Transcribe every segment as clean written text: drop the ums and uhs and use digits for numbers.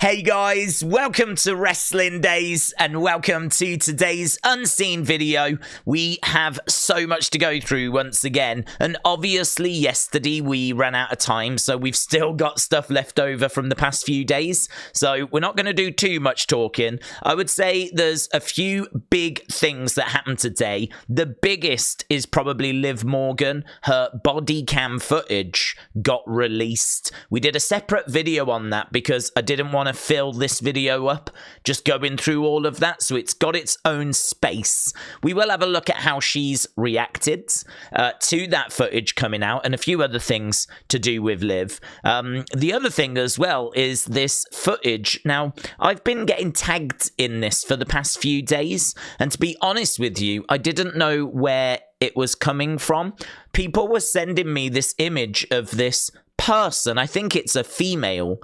Hey guys, welcome to Wrestling Days and welcome to today's unseen video. We have so much to go through once again, and obviously yesterday we ran out of time, so we've still got stuff left over from the past few days, so we're not going to do too much talking. I would say there's a few big things that happened today. The biggest is probably Liv Morgan. Her body cam footage got released. We did a separate video on that because I didn't want to fill this video up just going through all of that, so it's got its own space. We will have a look at how she's reacted to that footage coming out and a few other things to do with Liv. The other thing as well is this footage. Now, I've been getting tagged in this for the past few days, and to be honest with you, I didn't know where it was coming from. People were sending me this image of this person. I think it's a female.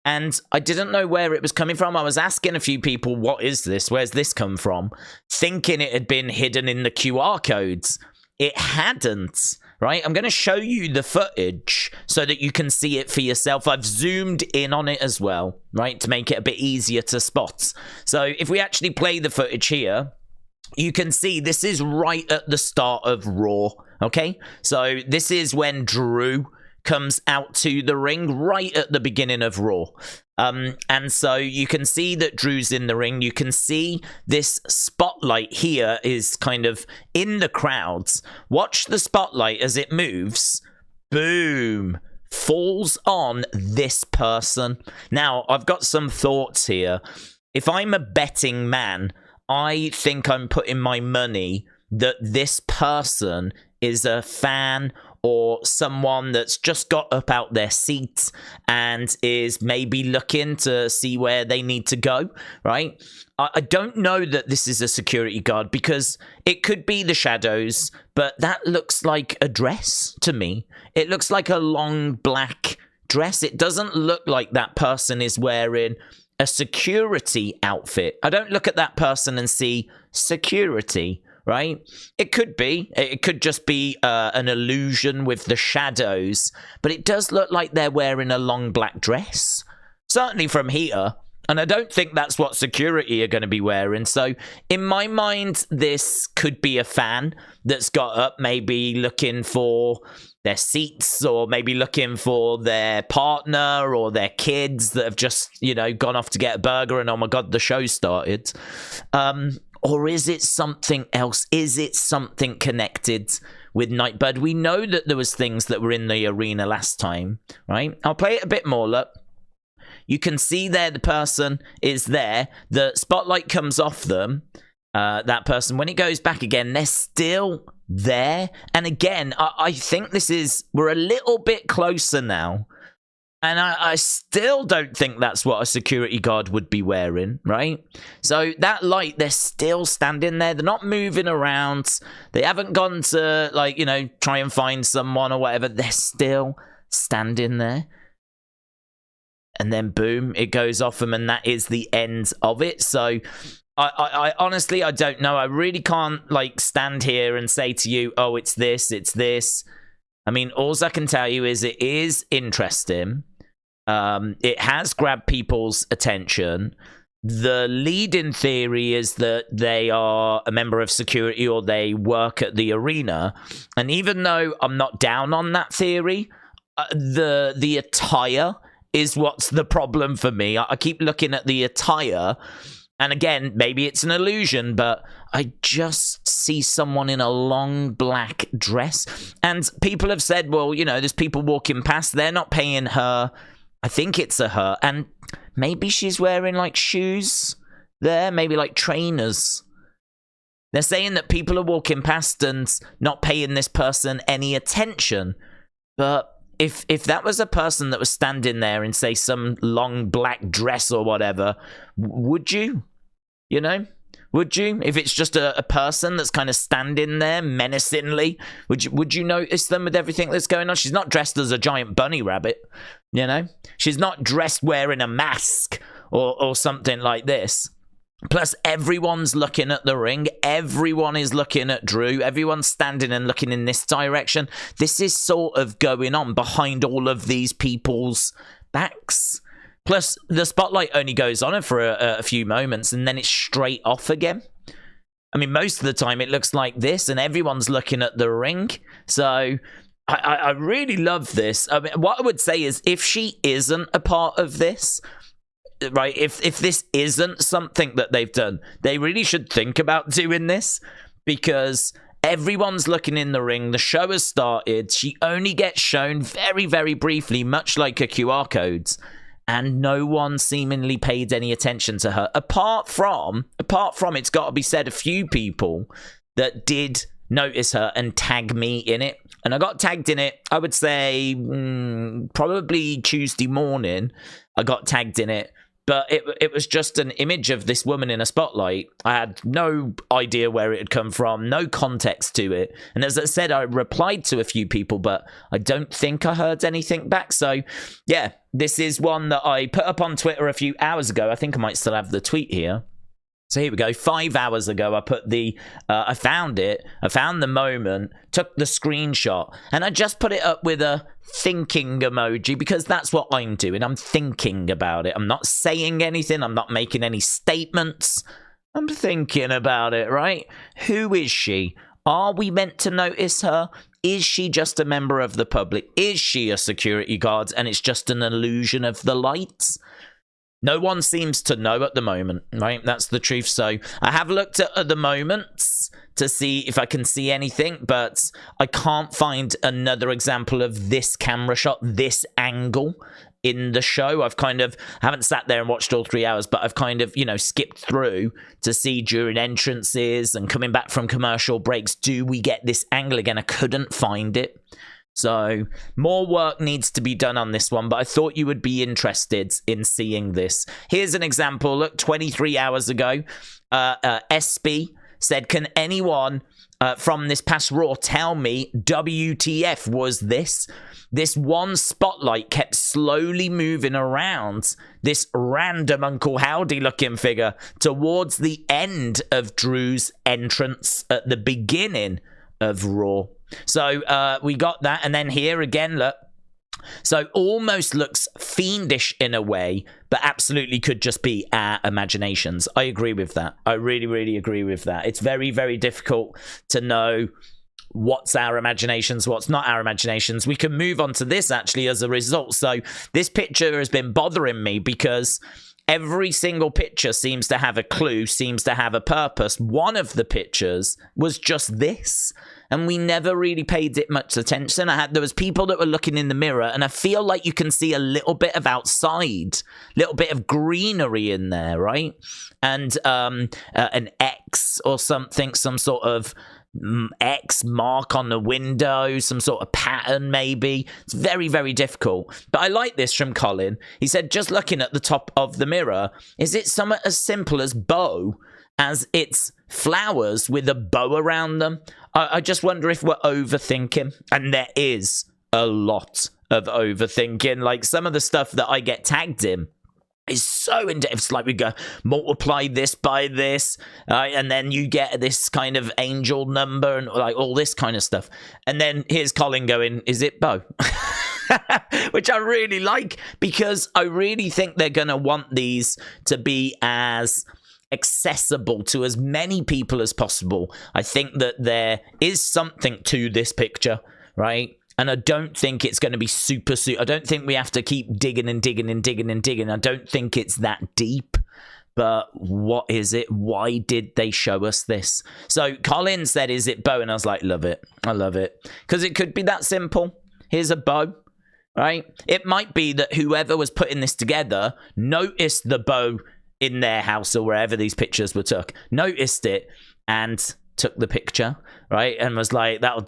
And I didn't know where it was coming from. I was asking a few people, what is this? Where's this come from? Thinking it had been hidden in the QR codes. It hadn't, right? I'm going to show you the footage so that you can see it for yourself. I've zoomed in on it as well, right? To make it a bit easier to spot. So if we actually play the footage here, you can see this is right at the start of Raw, okay? So this is when Drew comes out to the ring right at the beginning of Raw. And so you can see that Drew's in the ring. You can see this spotlight here is kind of in the crowds. Watch the spotlight as it moves. Boom. Falls on this person. Now, I've got some thoughts here. If I'm a betting man, I think I'm putting my money that this person is a fan or someone that's just got up out their seat and is maybe looking to see where they need to go, right? I don't know that this is a security guard because it could be the shadows, but that looks like a dress to me. It looks like a long black dress. It doesn't look like that person is wearing a security outfit. I don't look at that person and see security, right? It could be. It could just be an illusion with the shadows, but it does look like they're wearing a long black dress. Certainly from here, and I don't think that's what security are going to be wearing. So in my mind, this could be a fan that's got up, maybe looking for their seats or maybe looking for their partner or their kids that have just, you know, gone off to get a burger and oh my God, the show started. Or is it something else? Is it something connected with NIGHTBIRD? We know that there was things that were in the arena last time, right? I'll play it a bit more, look. You can see there the person is there. The spotlight comes off them, that person. When it goes back again, they're still there. And again, I think we're a little bit closer now. And I still don't think that's what a security guard would be wearing, right? So that light, they're still standing there. They're not moving around. They haven't gone to, like, you know, try and find someone or whatever. They're still standing there. And then boom, it goes off them, and that is the end of it. So I honestly, I don't know. I really can't, like, stand here and say to you, oh, it's this, it's this. I mean, all I can tell you is it is interesting. It has grabbed people's attention. The lead-in theory is that they are a member of security or they work at the arena. And even though I'm not down on that theory, the attire is what's the problem for me. I keep looking at the attire. And again, maybe it's an illusion, but I just see someone in a long black dress. And people have said, well, you know, there's people walking past. They're not paying her. I think it's a her. And maybe she's wearing, like, shoes there. Maybe, like, trainers. They're saying that people are walking past and not paying this person any attention. But if that was a person that was standing there in, say, some long black dress or whatever, would you? You know? Would you? If it's just a person that's kind of standing there menacingly, would you notice them with everything that's going on? She's not dressed as a giant bunny rabbit, you know? She's not dressed wearing a mask or something like this. Plus, everyone's looking at the ring. Everyone is looking at Drew. Everyone's standing and looking in this direction. This is sort of going on behind all of these people's backs. Plus, the spotlight only goes on her for a few moments, and then it's straight off again. I mean, most of the time it looks like this, and everyone's looking at the ring. So I really love this. I mean, what I would say is, if she isn't a part of this, right, if this isn't something that they've done, they really should think about doing this, because everyone's looking in the ring. The show has started. She only gets shown very, very briefly, much like her QR codes, and no one seemingly paid any attention to her. Apart from, it's got to be said, a few people that did notice her and tag me in it. And I got tagged in it, I would say, probably Tuesday morning, I got tagged in it. But it was just an image of this woman in a spotlight. I had no idea where it had come from, no context to it. And as I said, I replied to a few people, but I don't think I heard anything back. So, yeah, this is one that I put up on Twitter a few hours ago. I think I might still have the tweet here. So here we go. 5 hours ago, I put the, I found it. I found the moment, took the screenshot, and I just put it up with a thinking emoji, because that's what I'm doing. I'm thinking about it. I'm not saying anything. I'm not making any statements. I'm thinking about it, right? Who is she? Are we meant to notice her? Is she just a member of the public? Is she a security guard and it's just an illusion of the lights? No one seems to know at the moment, right? That's the truth. So I have looked at the moments to see if I can see anything, but I can't find another example of this camera shot, this angle in the show. I haven't sat there and watched all 3 hours, but I've kind of, skipped through to see during entrances and coming back from commercial breaks, do we get this angle again? I couldn't find it. So more work needs to be done on this one, but I thought you would be interested in seeing this. Here's an example. Look, 23 hours ago, SB said, can anyone from this past Raw tell me WTF was this? This one spotlight kept slowly moving around this random Uncle Howdy looking figure towards the end of Drew's entrance at the beginning of Raw. So we got that, and then here again, look. So almost looks fiendish in a way, but absolutely could just be our imaginations. I agree with that. I really, really agree with that. It's very, very difficult to know what's our imaginations, what's not our imaginations. We can move on to this actually as a result. So this picture has been bothering me because every single picture seems to have a clue, seems to have a purpose. One of the pictures was just this, and we never really paid it much attention. There was people that were looking in the mirror, and I feel like you can see a little bit of outside, a little bit of greenery in there, right? And an X or something, some sort of X mark on the window, some sort of pattern maybe. It's very, very difficult. But I like this from Colin. He said, just looking at the top of the mirror, is it something as simple as bow, as it's flowers with a bow around them? I just wonder if we're overthinking. And there is a lot of overthinking. Like some of the stuff that I get tagged in is so in-depth. It's like we go, multiply this by this, and then you get this kind of angel number and like all this kind of stuff. And then here's Colin going, is it Bo? Which I really like, because I really think they're going to want these to be as accessible to as many people as possible. I think that there is something to this picture, right? And I don't think it's going to be super. I don't think we have to keep digging and digging and digging and digging. I don't think it's that deep. But what is it? Why did they show us this? So Colin said, is it Bo? And I was like, love it. I love it. Because it could be that simple. Here's a bow, right? It might be that whoever was putting this together noticed the bow in their house or wherever these pictures were took, noticed it and took the picture, right? And was like, that'll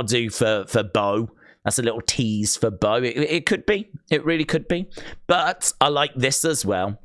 do for Bo. That's a little tease for Bo. It could be. It really could be. But I like this as well,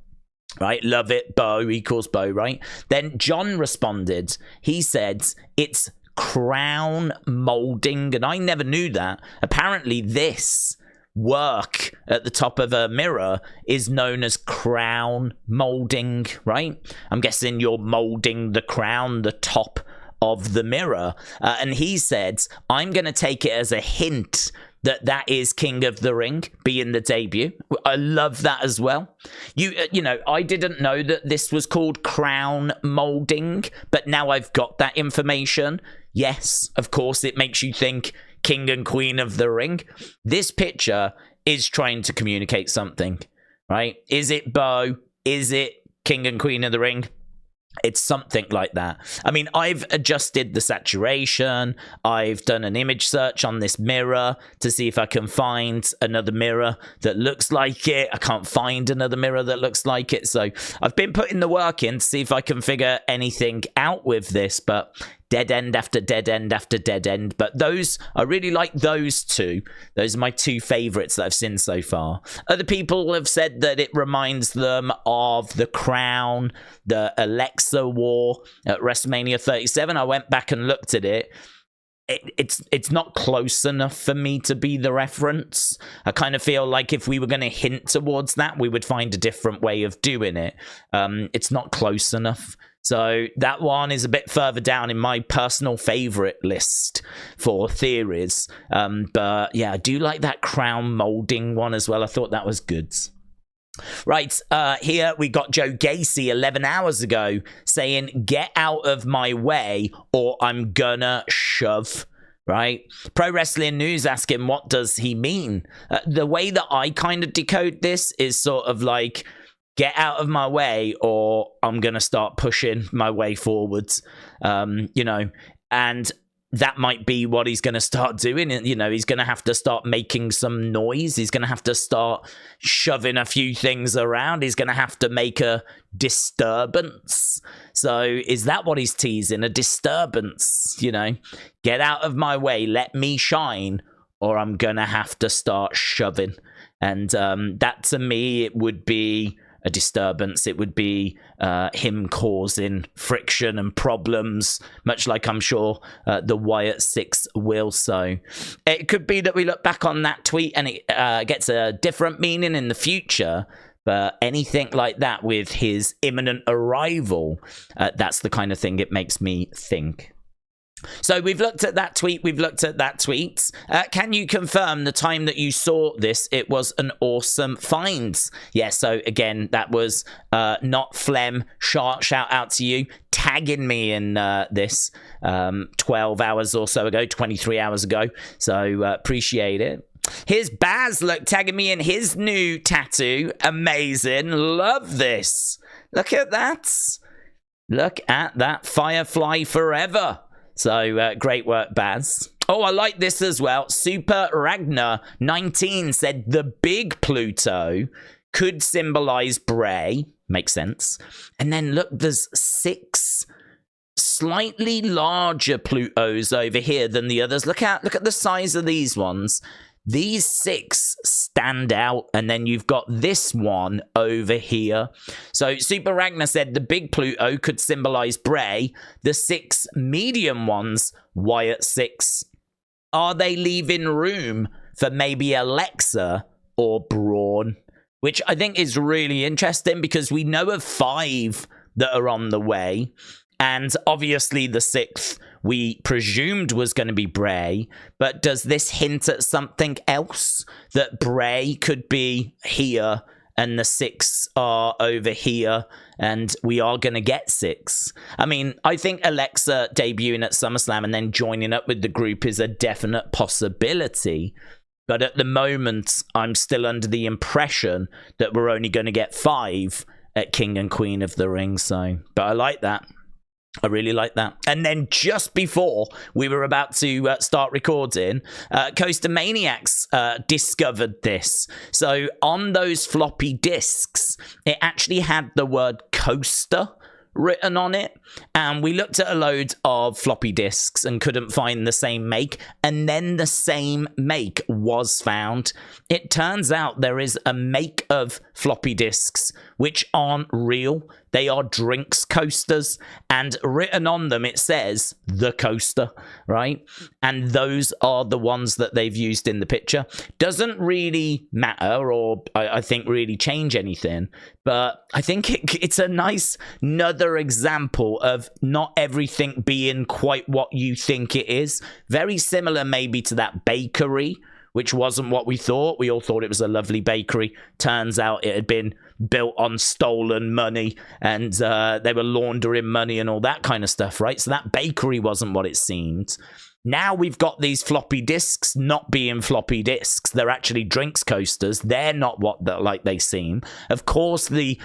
right? Love it. Bo equals Bo, right? Then John responded. He said, it's crown molding. And I never knew that. Apparently this work at the top of a mirror is known as crown molding, right? I'm guessing you're molding the crown, the top of the mirror. And he said, I'm going to take it as a hint that is King of the Ring being the debut. I love that as well. You know, I didn't know that this was called crown molding, but now I've got that information. Yes, of course, it makes you think King and Queen of the Ring. This picture is trying to communicate something, right? Is it Bo? Is it King and Queen of the Ring? It's something like that. I mean, I've adjusted the saturation. I've done an image search on this mirror to see if I can find another mirror that looks like it. I can't find another mirror that looks like it. So I've been putting the work in to see if I can figure anything out with this, but dead end after dead end after dead end. But those, I really like those two. Those are my two favorites that I've seen so far. Other people have said that it reminds them of the crown, the Alexa war at WrestleMania 37. I went back and looked at it. It's not close enough for me to be the reference. I kind of feel like if we were going to hint towards that, we would find a different way of doing it. It's not close enough. So that one is a bit further down in my personal favorite list for theories. But yeah, I do like that crown molding one as well. I thought that was good. Right, here we got Joe Gacy 11 hours ago saying, get out of my way or I'm gonna shove. Right? Pro Wrestling News asking, what does he mean? The way that I kind of decode this is sort of like, get out of my way or I'm going to start pushing my way forwards, you know, and that might be what he's going to start doing. You know, he's going to have to start making some noise. He's going to have to start shoving a few things around. He's going to have to make a disturbance. So is that what he's teasing? A disturbance, you know, get out of my way, let me shine, or I'm going to have to start shoving. And that to me, it would be a disturbance. It would be him causing friction and problems, much like I'm sure the Wyatt Six will. So it could be that we look back on that tweet and it gets a different meaning in the future. But anything like that with his imminent arrival, that's the kind of thing it makes me think. So we've looked at that tweet. We've looked at that tweet. Can you confirm the time that you saw this? It was an awesome find. Yeah, so again, that was not Flem. Shout out to you. Tagging me in this 12 hours or so ago, 23 hours ago. So appreciate it. Here's Baz, look, tagging me in his new tattoo. Amazing. Love this. Look at that. Look at that. Firefly forever. So, great work, Baz. Oh, I like this as well. Super Ragnar 19 said the big Pluto could symbolize Bray. Makes sense. And then look, there's 6 slightly larger Plutos over here than the others. Look at the size of these ones. These 6 stand out, and then you've got this one over here. So Super Ragnar said the big Pluto could symbolize Bray. The 6 medium ones, Wyatt 6. Are they leaving room for maybe Alexa or Braun? Which I think is really interesting because we know of 5 that are on the way. And obviously the 6th we presumed was going to be Bray, but does this hint at something else? That Bray could be here and the 6 are over here and we are going to get 6. I mean, I think Alexa debuting at SummerSlam and then joining up with the group is a definite possibility. But at the moment, I'm still under the impression that we're only going to get 5 at King and Queen of the Ring. So, but I like that. I really like that. And then just before we were about to start recording, Coaster Maniacs discovered this. So on those floppy disks, it actually had the word coaster written on it. And we looked at a load of floppy disks and couldn't find the same make. And then the same make was found. It turns out there is a make of floppy disks which aren't real. They are drinks coasters, and written on them it says the coaster, right? And those are the ones that they've used in the picture. Doesn't really matter, or I think really change anything, but I think it's a nice another example of not everything being quite what you think it is. Very similar maybe to that bakery which wasn't what we thought. We all thought it was a lovely bakery. Turns out it had been built on stolen money, and they were laundering money and all that kind of stuff, right? So that bakery wasn't what it seemed. Now we've got these floppy disks not being floppy disks. They're actually drinks coasters. They're not what like they seem. Of course, the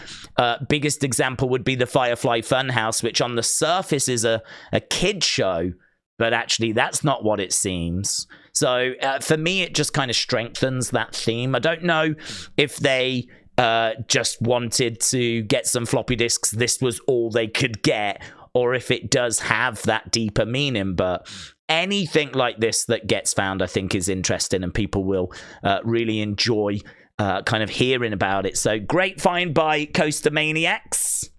biggest example would be the Firefly Funhouse, which on the surface is a kid show, but actually that's not what it seems. So for me, it just kind of strengthens that theme. I don't know if they just wanted to get some floppy disks, this was all they could get, or if it does have that deeper meaning, but anything like this that gets found, I think, is interesting, and people will really enjoy kind of hearing about it. So great find by Coaster Maniacs.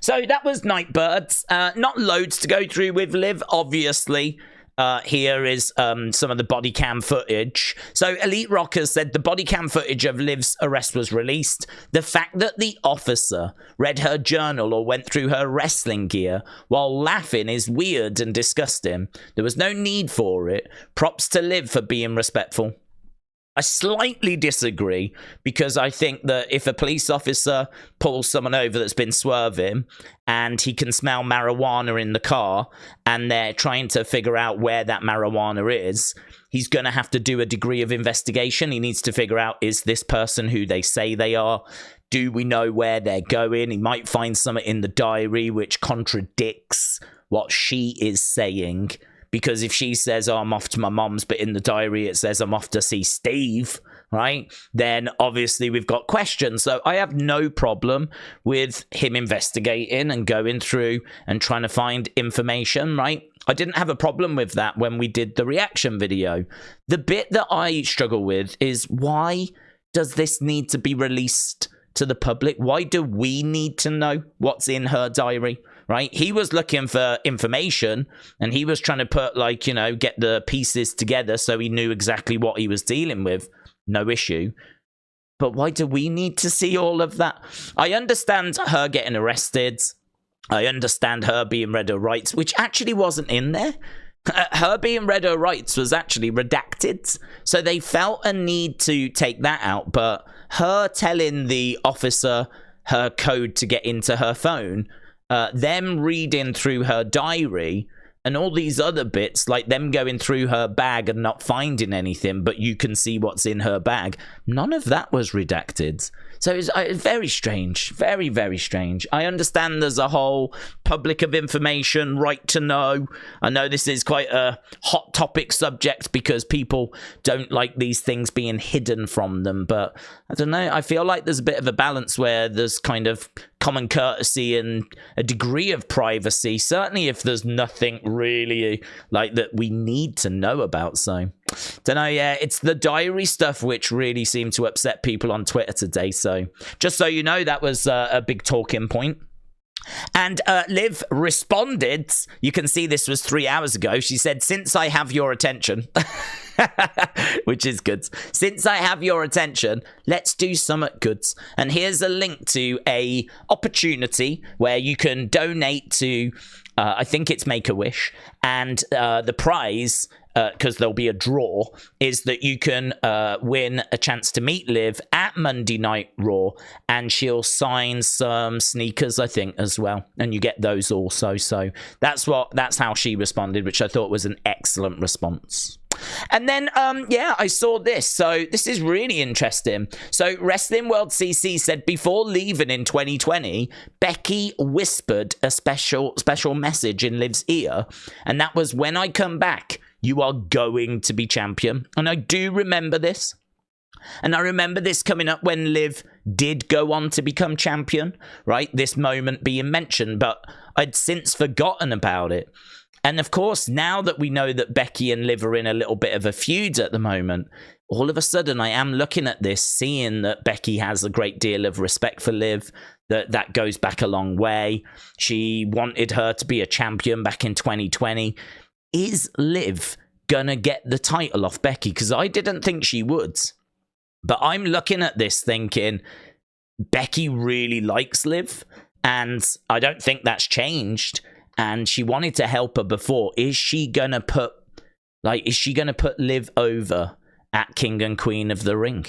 So that was Nightbirds. Not loads to go through with Liv, obviously. Here is some of the body cam footage. So Elite Rockers said the body cam footage of Liv's arrest was released. The fact that the officer read her journal or went through her wrestling gear while laughing is weird and disgusting. There was no need for it. Props to Liv for being respectful. I slightly disagree, because I think that if a police officer pulls someone over that's been swerving and he can smell marijuana in the car and they're trying to figure out where that marijuana is, he's going to have to do a degree of investigation. He needs to figure out, is this person who they say they are? Do we know where they're going? He might find something in the diary which contradicts what she is saying. Because if she says, oh, I'm off to my mom's, but in the diary it says I'm off to see Steve, right? Then obviously we've got questions. So I have no problem with him investigating and going through and trying to find information, right? I didn't have a problem with that when we did the reaction video. The bit that I struggle with is, why does this need to be released to the public? Why do we need to know what's in her diary? Right? He was looking for information, and he was trying to put, like, you know, get the pieces together so he knew exactly what he was dealing with. No issue. But why do we need to see all of that? I understand her getting arrested. I understand her being read her rights, which actually wasn't in there. Her being read her rights was actually redacted. So they felt a need to take that out. But her telling the officer her code to get into her phone, them reading through her diary, and all these other bits, like them going through her bag and not finding anything, but you can see what's in her bag, none of that was redacted. So it's very strange. Very, very strange. I understand there's a whole public of information, right to know. I know this is quite a hot topic subject because people don't like these things being hidden from them. But I don't know. I feel like there's a bit of a balance where there's kind of common courtesy and a degree of privacy. Certainly if there's nothing really like that we need to know about. So don't know. Yeah, it's the diary stuff which really seemed to upset people on Twitter today. So just so you know, that was a big talking point. And Liv responded. You can see this was 3 hours ago. She said, since I have your attention, which is good. Since I have your attention, let's do something good. And here's a link to a opportunity where you can donate to, I think it's Make-A-Wish. And the prize, because there'll be a draw, is that you can win a chance to meet Liv at Monday Night Raw, and she'll sign some sneakers, I think, as well, and you get those also. So that's how she responded, which I thought was an excellent response. And then, yeah, I saw this. So this is really interesting. So Wrestling World CC said before leaving in 2020, Becky whispered a special message in Liv's ear, and that was, when I come back, you are going to be champion. And I do remember this. And I remember this coming up when Liv did go on to become champion, right? This moment being mentioned, but I'd since forgotten about it. And of course, now that we know that Becky and Liv are in a little bit of a feud at the moment, all of a sudden I am looking at this, seeing that Becky has a great deal of respect for Liv, that goes back a long way. She wanted her to be a champion back in 2020. Is Liv gonna get the title off Becky? Because I didn't think she would. But I'm looking at this thinking, Becky really likes Liv, and I don't think that's changed. And she wanted to help her before. Is she gonna put Liv over at King and Queen of the Ring.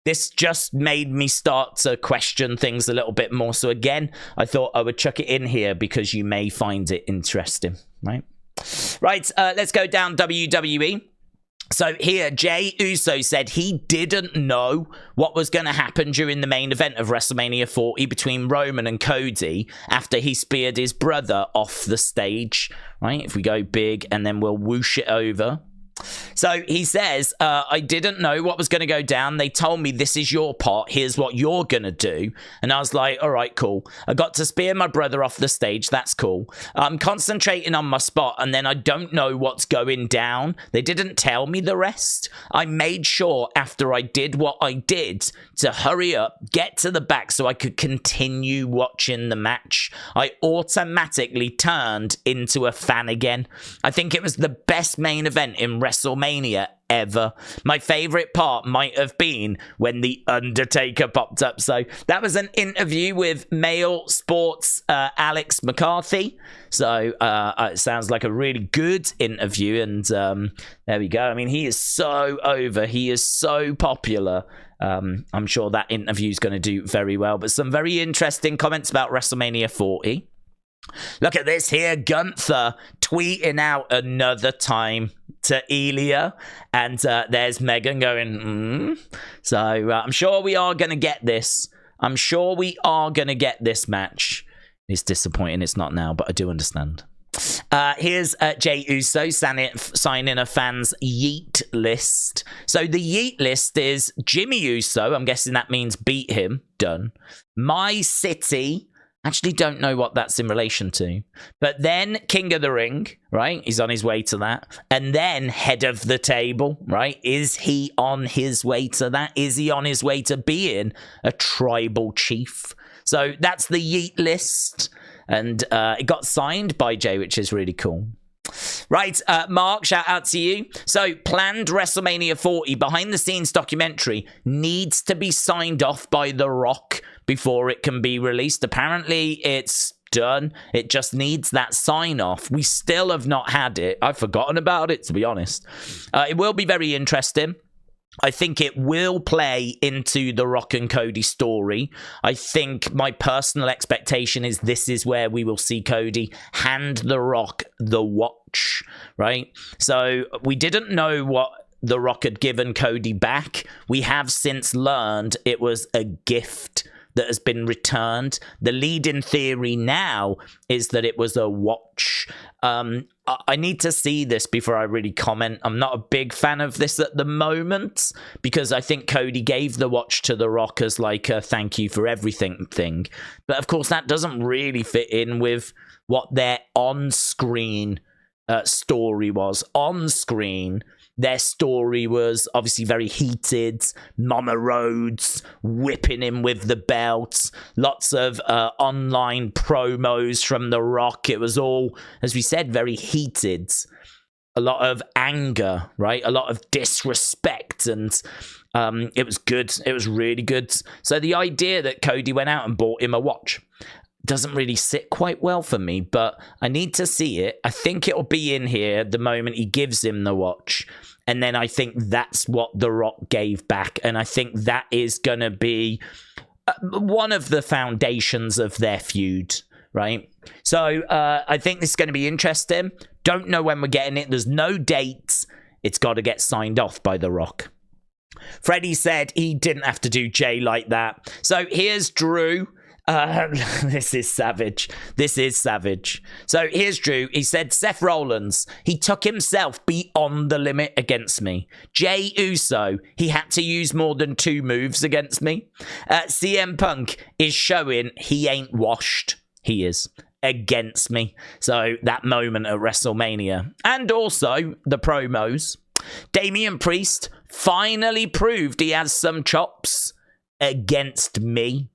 This just made me start to question things a little bit more. So again, I thought I would chuck it in here because you may find it interesting, right? Right, let's go down WWE. So here, Jey Uso said he didn't know what was going to happen during the main event of WrestleMania 40 between Roman and Cody after he speared his brother off the stage, right? If we go big and then we'll whoosh it over. So he says, I didn't know what was going to go down. They told me this is your part. Here's what you're going to do. And I was like, all right, cool. I got to spear my brother off the stage. That's cool. I'm concentrating on my spot and then I don't know what's going down. They didn't tell me the rest. I made sure after I did what I did to hurry up, get to the back so I could continue watching the match. I automatically turned into a fan again. I think it was the best main event in WrestleMania ever. My favorite part might have been when The Undertaker popped up. So that was an interview with Mail Sports Alex McCarthy. So it sounds like a really good interview. And there we go. I mean, he is so over. He is so popular. I'm sure that interview is going to do very well. But some very interesting comments about WrestleMania 40. Look at this here. Gunther tweeting out another time to Ilja. And there's Megan going, So I'm sure we are going to get this. I'm sure we are going to get this match. It's disappointing it's not now, but I do understand. Here's Jey Uso signing a fans' yeet list. So the yeet list is Jimmy Uso. I'm guessing that means beat him. Done. My City. Actually don't know what that's in relation to. But then King of the Ring, right? He's on his way to that. And then Head of the Table, right? Is he on his way to that? Is he on his way to being a tribal chief? So that's the yeet list. And it got signed by Jey, which is really cool. Right, Mark, shout out to you. So, planned WrestleMania 40 behind-the-scenes documentary needs to be signed off by The Rock before it can be released. Apparently, it's done. It just needs that sign-off. We still have not had it. I've forgotten about it, to be honest. It will be very interesting. I think it will play into the Rock and Cody story. I think my personal expectation is this is where we will see Cody hand the Rock the watch, right? So we didn't know what the Rock had given Cody back. We have since learned it was a gift that has been returned. The lead-in theory now is that it was a watch. I need to see this before I really comment. I'm not a big fan of this at the moment because I think Cody gave the watch to The Rock as like a thank you for everything thing. But of course, that doesn't really fit in with what their on-screen story was. On-screen, their story was obviously very heated. Mama Rhodes whipping him with the belt. Lots of online promos from The Rock. It was all, as we said, very heated. A lot of anger, right? A lot of disrespect. And it was good. It was really good. So the idea that Cody went out and bought him a watch doesn't really sit quite well for me, but I need to see it. I think it'll be in here the moment he gives him the watch. And then I think that's what The Rock gave back. And I think that is going to be one of the foundations of their feud, right? So I think this is going to be interesting. Don't know when we're getting it. There's no dates. It's got to get signed off by The Rock. Freddie said he didn't have to do Jey like that. So here's Drew. This is savage. This is savage. So here's Drew. He said, Seth Rollins, he took himself beyond the limit against me. Jey Uso, he had to use more than 2 moves against me. CM Punk is showing he ain't washed. He is against me. So that moment at WrestleMania. And also the promos. Damian Priest finally proved he has some chops against me.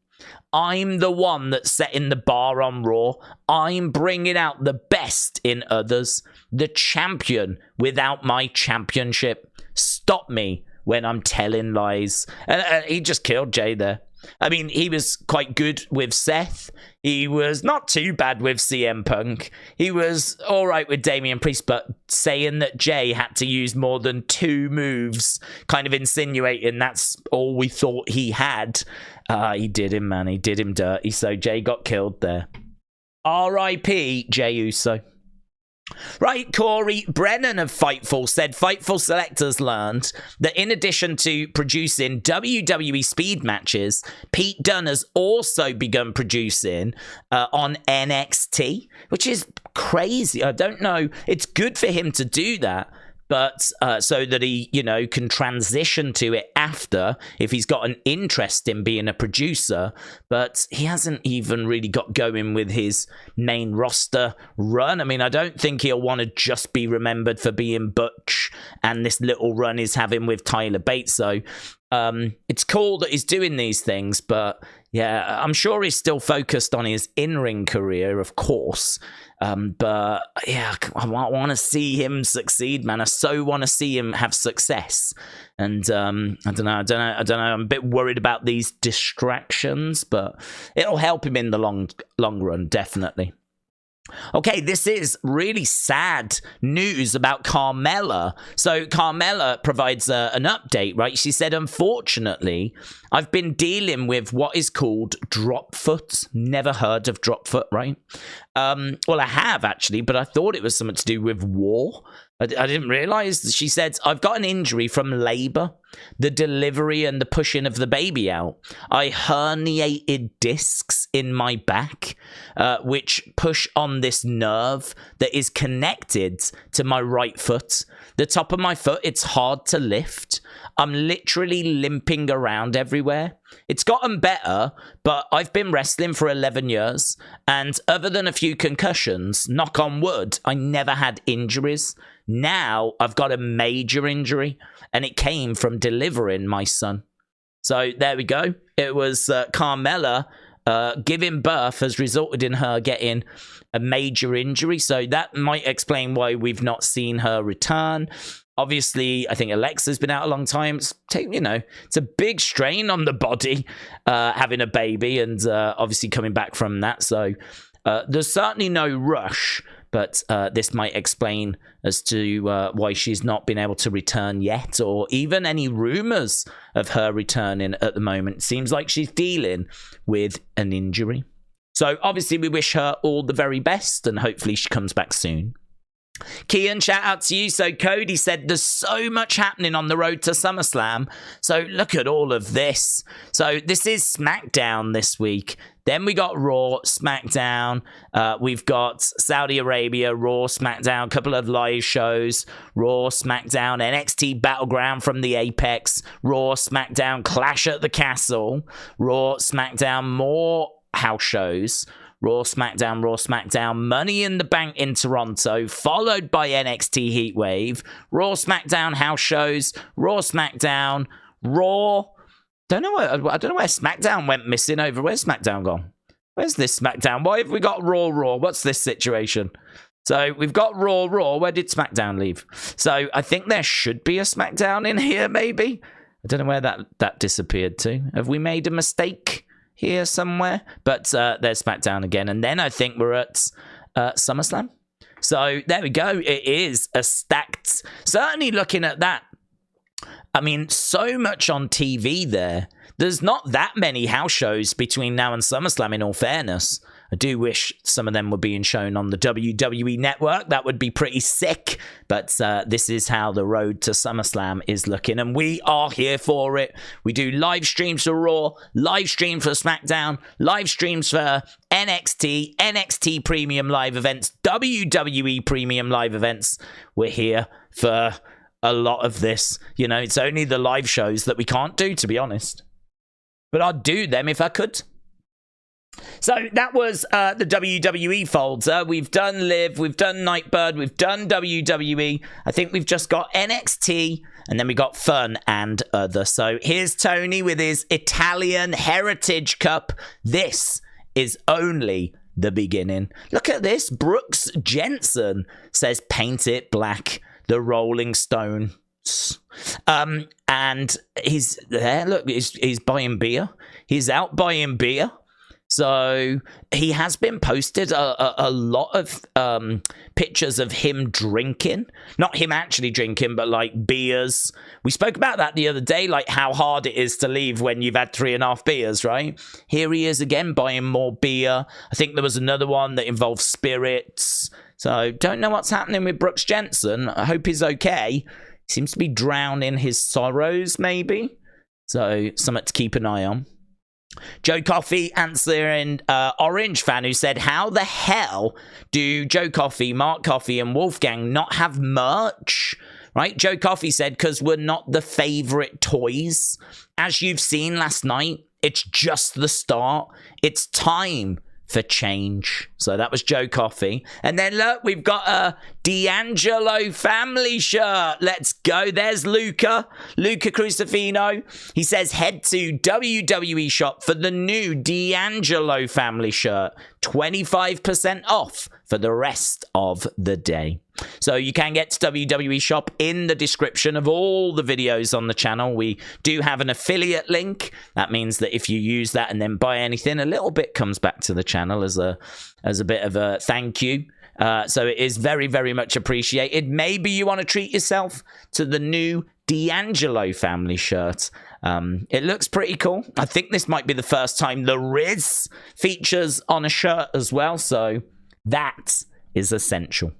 I'm the one that's setting the bar on Raw. I'm bringing out the best in others. The champion without my championship. Stop me when I'm telling lies. And he just killed Jey there. I mean, he was quite good with Seth. He was not too bad with CM Punk. He was all right with Damian Priest, but saying that Jey had to use more than 2 moves, kind of insinuating that's all we thought he had. He did him, man. He did him dirty. So Jey got killed there. R.I.P. Jey Uso. Right, Corey Brennan of Fightful said Fightful selectors learned that in addition to producing WWE speed matches, Pete Dunne has also begun producing on NXT, which is crazy. I don't know. It's good for him to do that, but so that he, you know, can transition to it after if he's got an interest in being a producer. But he hasn't even really got going with his main roster run. I mean, I don't think he'll want to just be remembered for being Butch and this little run he's having with Tyler Bates. So it's cool that he's doing these things, but yeah, I'm sure he's still focused on his in-ring career, of course. But yeah, I want to see him succeed, man. I so want to see him have success. And I don't know. I'm a bit worried about these distractions, but it'll help him in the long run, definitely. Okay, this is really sad news about Carmella. So Carmella provides an update, right? She said, unfortunately, I've been dealing with what is called drop foot. Never heard of drop foot, right? Well, I have actually, but I thought it was something to do with war. I didn't realize. She said, I've got an injury from labor, the delivery and the pushing of the baby out. I herniated discs in my back, which push on this nerve that is connected to my right foot. The top of my foot, it's hard to lift. I'm literally limping around everywhere. It's gotten better, but I've been wrestling for 11 years, and other than a few concussions, knock on wood, I never had injuries. Now I've got a major injury, and it came from delivering my son. So there we go. It was Carmella giving birth has resulted in her getting a major injury. So that might explain why we've not seen her return. Obviously, I think Alexa's been out a long time. It's it's a big strain on the body having a baby and obviously coming back from that. So there's certainly no rush, but this might explain as to why she's not been able to return yet, or even any rumors of her returning at the moment. It seems like she's dealing with an injury. So obviously we wish her all the very best, and hopefully she comes back soon. Kian, shout out to you. So Cody said there's so much happening on the road to SummerSlam. So look at all of this. So this is SmackDown this week. Then we got Raw, SmackDown. We've got Saudi Arabia, Raw, SmackDown, a couple of live shows, Raw, SmackDown, NXT Battleground from the Apex, Raw, SmackDown, Clash at the Castle, Raw, SmackDown, more house shows, Raw, SmackDown, Money in the Bank in Toronto, followed by NXT Heatwave, Raw, SmackDown, house shows, Raw, SmackDown, Raw. I don't know where SmackDown went missing over. Where's SmackDown gone? Where's this SmackDown? Why have we got Raw? What's this situation? So we've got Raw. Where did SmackDown leave? So I think there should be a SmackDown in here, maybe. I don't know where that disappeared to. Have we made a mistake here somewhere? But there's SmackDown again. And then I think we're at SummerSlam. So there we go. It is a stacked... Certainly looking at that, I mean, so much on TV there. There's not that many house shows between now and SummerSlam, in all fairness. I do wish some of them were being shown on the WWE Network. That would be pretty sick. But this is how the road to SummerSlam is looking. And we are here for it. We do live streams for Raw, live streams for SmackDown, live streams for NXT, NXT Premium Live events, WWE Premium Live events. We're here for a lot of this. You know, it's only the live shows that we can't do, to be honest. But I'd do them if I could. So that was the WWE folder. We've done Liv, we've done NIGHTBIRD, we've done WWE. I think we've just got NXT, and then we got Fun and Other. So here's Tony with his Italian Heritage Cup. This is only the beginning. Look at this. Brooks Jensen says, paint it black. The Rolling Stones. And he's there. Look, he's buying beer. He's out buying beer. So he has been posted a lot of pictures of him drinking. Not him actually drinking, but like beers. We spoke about that the other day, like how hard it is to leave when you've had 3.5 beers, right? Here he is again buying more beer. I think there was another one that involved spirits. So don't know what's happening with Brooks Jensen. I hope he's okay. He seems to be drowning his sorrows, maybe. So something to keep an eye on. Joe Coffey answering Orange fan who said, how the hell do Joe Coffey, Mark Coffey and Wolfgang not have merch? Right? Joe Coffey said, because we're not the favorite toys. As you've seen last night, it's just the start. It's time for change. So that was Joe Coffey. And then look, we've got a D'Angelo family shirt. Let's go. There's Luca Crucifino. He says, head to WWE shop for the new D'Angelo family shirt. 25% off for the rest of the day. So you can get to WWE shop in the description of all the videos on the channel. We do have an affiliate link. That means that if you use that and then buy anything, a little bit comes back to the channel as a bit of a thank you. So it is very, very much appreciated. Maybe you want to treat yourself to the new D'Angelo family shirt. It looks pretty cool. I think this might be the first time the Riz features on a shirt as well. So that is essential.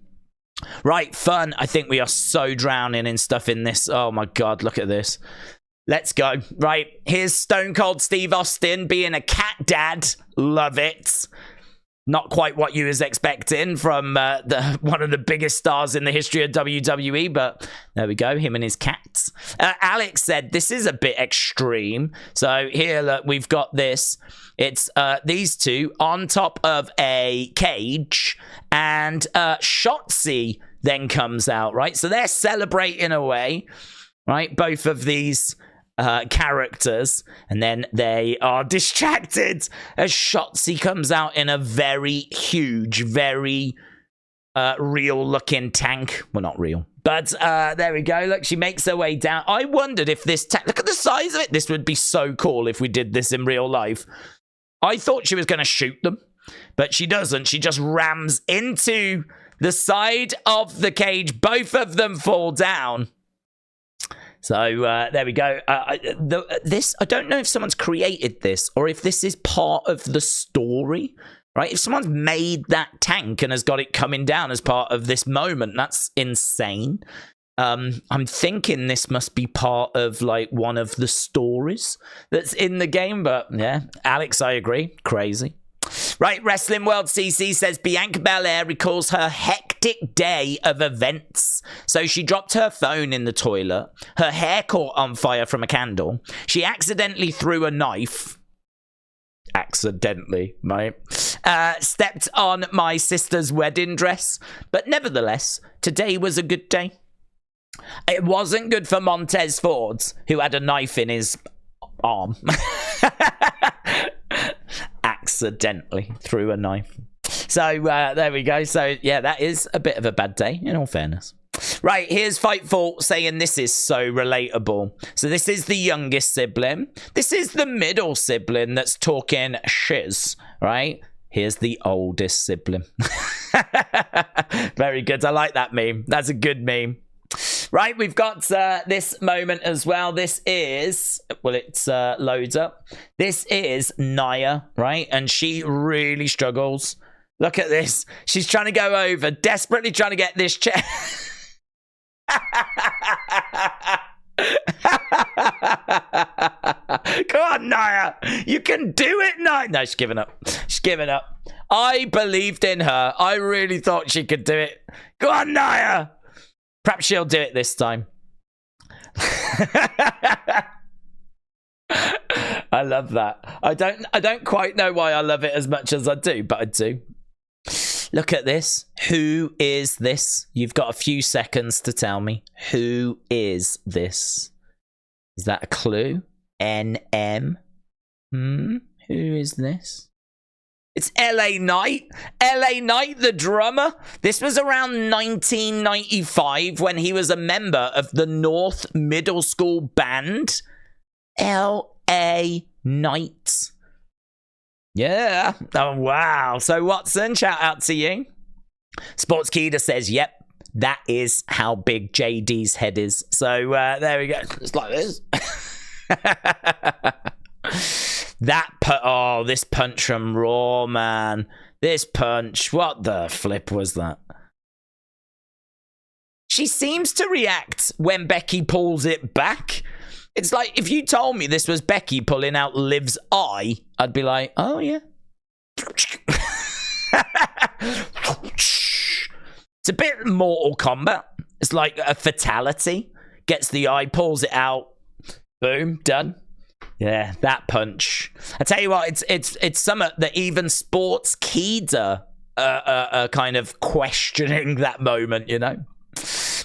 Right, fun. I think we are so drowning in stuff in this. Oh my God, look at this. Let's go. Right, here's Stone Cold Steve Austin being a cat dad. Love it. Not quite what you was expecting from one of the biggest stars in the history of WWE, but there we go, him and his cats. Alex said, this is a bit extreme. So here, look, we've got this. It's these two on top of a cage, and Shotzi then comes out, right? So they're celebrating away, right? Both of these characters, and then they are distracted as Shotzi comes out in a very huge, very real looking tank. Well, not real, but there we go. Look, she makes her way down. I wondered if this tank, look at the size of it. This would be so cool if we did this in real life. I thought she was going to shoot them, but she doesn't. She just rams into the side of the cage. Both of them fall down. So there we go. I don't know if someone's created this or if this is part of the story, right? If someone's made that tank and has got it coming down as part of this moment, that's insane. I'm thinking this must be part of like one of the stories that's in the game, but yeah, Alex, I agree. Crazy. Right, Wrestling World CC says Bianca Belair recalls her hectic day of events. So she dropped her phone in the toilet. Her hair caught on fire from a candle. She accidentally threw a knife. Accidentally, mate. Stepped on my sister's wedding dress. But nevertheless, today was a good day. It wasn't good for Montez Ford, who had a knife in his arm. Accidentally threw a knife. So there we go. So yeah, that is a bit of a bad day, in all fairness. Right, here's Fightful saying this is so relatable. So this is the youngest sibling. This is the middle sibling that's talking shiz, right? Here's the oldest sibling. Very good. I like that meme. That's a good meme. Right, we've got this moment as well. This is, well, it's loads up. This is Nia, right? And she really struggles. Look at this. She's trying to go over, desperately trying to get this chair. Come on, Nia. You can do it, Nia. No, she's giving up. She's giving up. I believed in her. I really thought she could do it. Go on, Nia. Perhaps she'll do it this time. I love that. I don't quite know why I love it as much as I do, but I do. Look at this. Who is this? You've got a few seconds to tell me. Who is this? Is that a clue? NM? Who is this? It's LA Knight. LA Knight, the drummer. This was around 1995 when he was a member of the North Middle School band. LA Knight. Yeah. Oh, wow. So, Watson, shout out to you. Sports Keeda says, yep, that is how big JD's head is. So, there we go. It's like this. This punch from Raw, man. This punch. What the flip was that? She seems to react when Becky pulls it back. It's like, if you told me this was Becky pulling out Liv's eye, I'd be like, oh, yeah. It's a bit Mortal Kombat. It's like a fatality. Gets the eye, pulls it out. Boom, done. Yeah, that punch. I tell you what, it's something that even Sports Keeda are kind of questioning that moment, you know?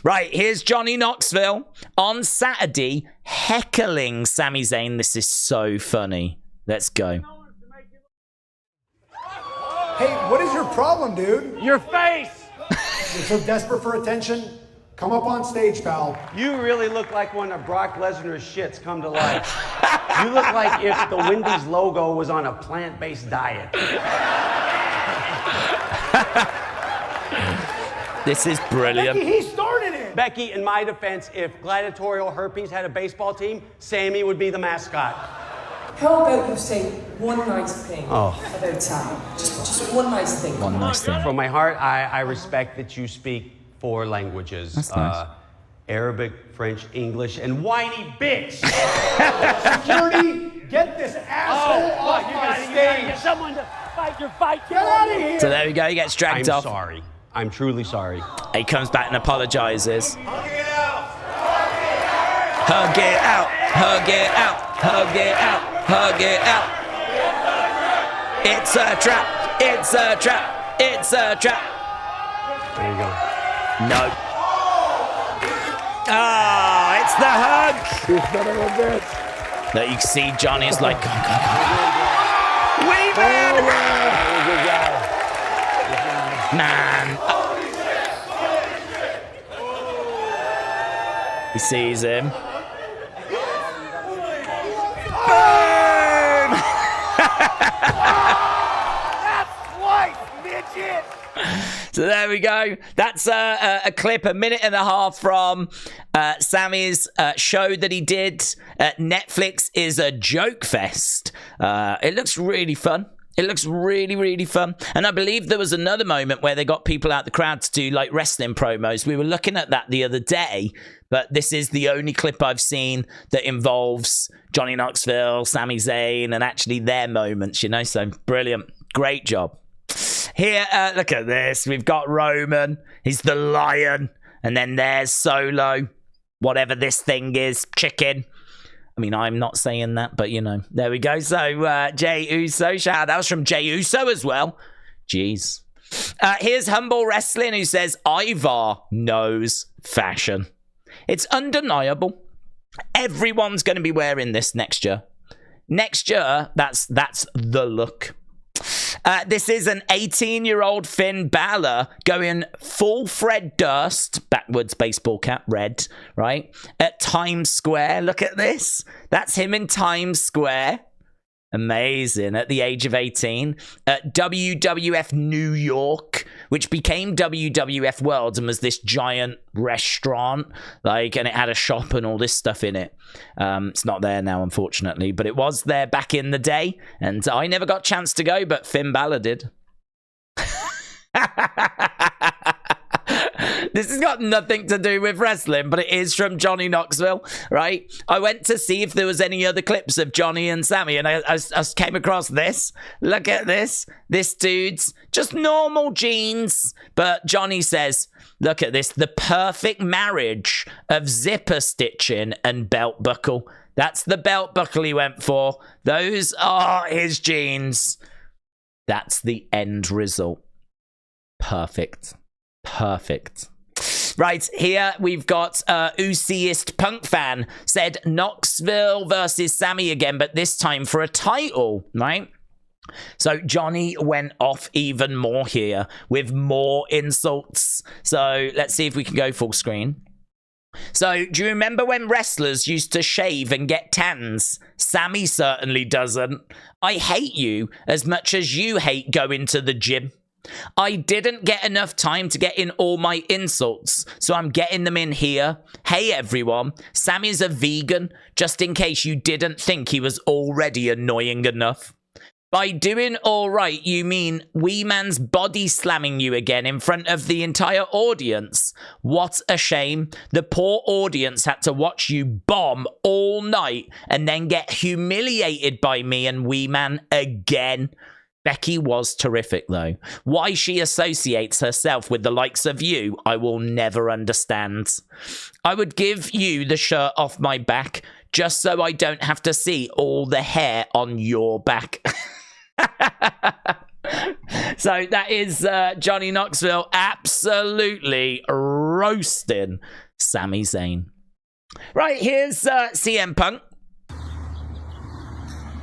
Right, here's Johnny Knoxville on Saturday heckling Sami Zayn. This is so funny. Let's go. Hey, what is your problem, dude? Your face! You're so desperate for attention? Come up on stage, pal. You really look like one of Brock Lesnar's shits come to life. You look like if the Wendy's logo was on a plant-based diet. This is brilliant. Becky, he started it! Becky, in my defense, if gladiatorial herpes had a baseball team, Sammy would be the mascot. How about you say one nice thing about Sami? Just one nice thing. One nice thing. From my heart, I respect that you speak 4 languages. That's nice. Arabic, French, English, and whiny bitch. Security, get this asshole off my stage! You gotta get someone to fight your fight. Get out of here! So there we go. He gets dragged off. I'm sorry. I'm truly sorry. He comes back and apologizes. Hug it out! Hug it out! Hug it out! Hug it out! Hug it out! It's a trap! It's a trap! It's a trap! There you go. No. Ah, it's the hug! That you can see Johnny's like, go, go, go. Weave in! Man. He sees him. Boom! That's twice, midget! So there we go. That's a clip, 1.5 minutes from Sami's show that he did at Netflix is a joke fest. It looks really fun. It looks really, really fun. And I believe there was another moment where they got people out the crowd to do like wrestling promos. We were looking at that the other day, but this is the only clip I've seen that involves Johnny Knoxville, Sami Zayn, and actually their moments, you know? So brilliant. Great job. Here, look at this. We've got Roman. He's the lion. And then there's Solo. Whatever this thing is. Chicken. I mean, I'm not saying that, but, you know. There we go. So, Jey Uso. Shout out. That was from Jey Uso as well. Jeez. Here's Humble Wrestling who says, Ivar knows fashion. It's undeniable. Everyone's going to be wearing this next year. Next year, that's the look. This is an 18-year-old Finn Balor going full Fred Durst, backwards baseball cap, red, right? At Times Square. Look at this. That's him in Times Square. Amazing. At the age of 18. At WWF New York, which became WWF World and was this giant restaurant, like, and it had a shop and all this stuff in it. It's not there now, unfortunately, but it was there back in the day, and I never got a chance to go, but Finn Balor did. This has got nothing to do with wrestling, but it is from Johnny Knoxville, right? I went to see if there was any other clips of Johnny and Sami, and I came across this. Look at this. This dude's just normal jeans, but Johnny says, look at this, the perfect marriage of zipper stitching and belt buckle. That's the belt buckle he went for. Those are his jeans. That's the end result. Perfect. Perfect. Right, here we've got Usiist Punk Fan said Knoxville versus Sami again, but this time for a title, right? So Johnny went off even more here with more insults. So let's see if we can go full screen. So, do you remember when wrestlers used to shave and get tans? Sami certainly doesn't. I hate you as much as you hate going to the gym. I didn't get enough time to get in all my insults, so I'm getting them in here. Hey everyone, Sami's a vegan, just in case you didn't think he was already annoying enough. By doing all right, you mean Wee Man's body slamming you again in front of the entire audience. What a shame. The poor audience had to watch you bomb all night and then get humiliated by me and Wee Man again. Becky was terrific, though. Why she associates herself with the likes of you, I will never understand. I would give you the shirt off my back just so I don't have to see all the hair on your back. So that is Johnny Knoxville absolutely roasting Sami Zayn. Right, here's CM Punk.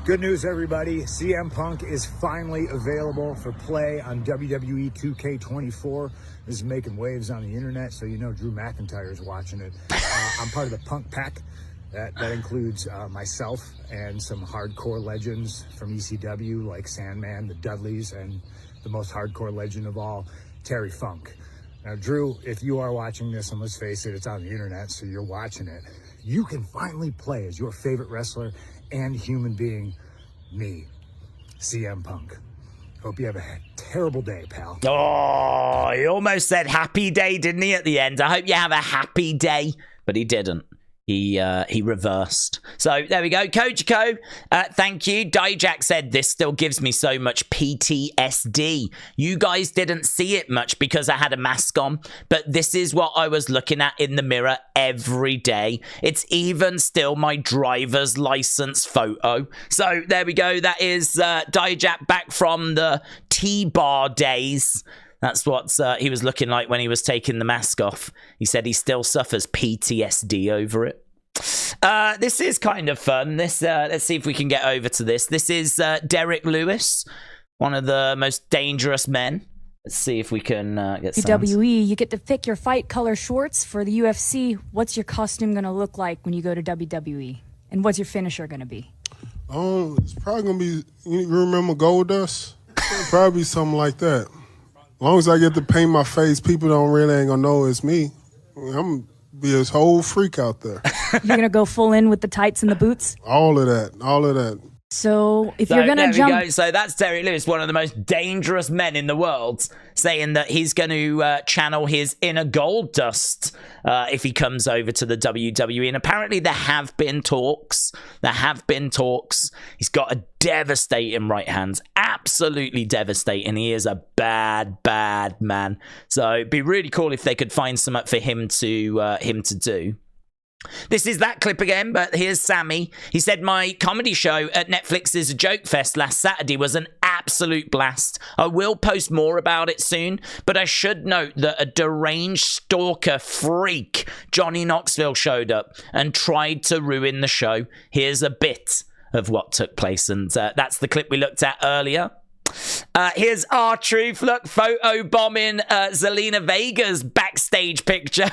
Good news, everybody. CM Punk is finally available for play on WWE 2K24. This is making waves on the internet, so you know Drew McIntyre is watching it. I'm part of the Punk Pack. That includes myself and some hardcore legends from ECW like Sandman, the Dudleys, and the most hardcore legend of all, Terry Funk. Now, Drew, if you are watching this, and let's face it, it's on the internet, so you're watching it, you can finally play as your favorite wrestler and human being, me, CM Punk. Hope you have a terrible day, pal. Oh, he almost said happy day, didn't he, at the end? I hope you have a happy day, but he didn't. He reversed. So there we go. KOTR thank you. Dijak said this still gives me so much PTSD. You guys didn't see it much because I had a mask on, but this is what I was looking at in the mirror every day. It's even still my driver's license photo. So there we go. That is Dijak back from the T-bar days. That's what he was looking like when he was taking the mask off. He said he still suffers PTSD over it. This is kind of fun. Let's see if we can get over to this. This is Derrick Lewis, one of the most dangerous men. Let's see if we can get sounds. WWE, you get to pick your fight color shorts. For the UFC, what's your costume going to look like when you go to WWE? And what's your finisher going to be? It's probably going to be, you remember Goldust? Probably something like that. As long as I get to paint my face, people don't really ain't gonna know it's me. I'm gonna be this whole freak out there. You're gonna go full in with the tights and the boots? All of that. So if you're gonna jump, we go. So that's Derrick Lewis, one of the most dangerous men in the world, saying that he's going to channel his inner gold dust if he comes over to the WWE. And apparently there have been talks. He's got a devastating right hand, absolutely devastating. He is a bad man. So it'd be really cool if they could find something for him to do. This is that clip again, but here's Sami. He said, my comedy show at Netflix's Joke Fest last Saturday was an absolute blast. I will post more about it soon, but I should note that a deranged stalker freak, Johnny Knoxville, showed up and tried to ruin the show. Here's a bit of what took place, and that's the clip we looked at earlier. Here's R-Truth. Look, photo bombing Zelina Vega's backstage picture.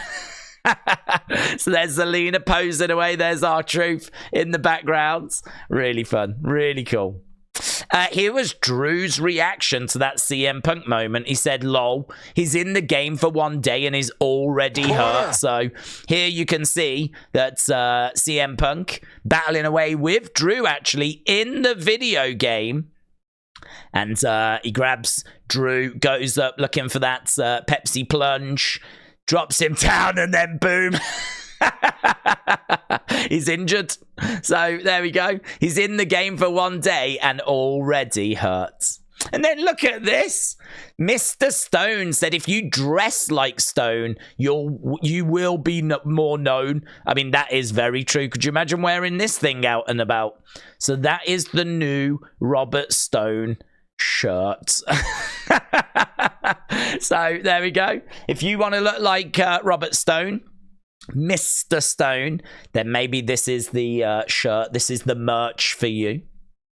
So there's Zelina posing away. There's R-Truth in the background. Really fun. Really cool. Here was Drew's reaction to that CM Punk moment. He said, lol, he's in the game for one day and he's already hurt. So here you can see that CM Punk battling away with Drew actually in the video game. And he grabs Drew, goes up looking for that Pepsi plunge, drops him down, and then boom. He's injured. So there we go. He's in the game for one day and already hurts. And then look at this. Mr. Stone said if you dress like Stone, you will be more known. I mean, that is very true. Could you imagine wearing this thing out and about? So that is the new Robert Stone shirt. So there we go. If you want to look like Robert Stone, Mr. Stone, then maybe this is the shirt. This is the merch for you.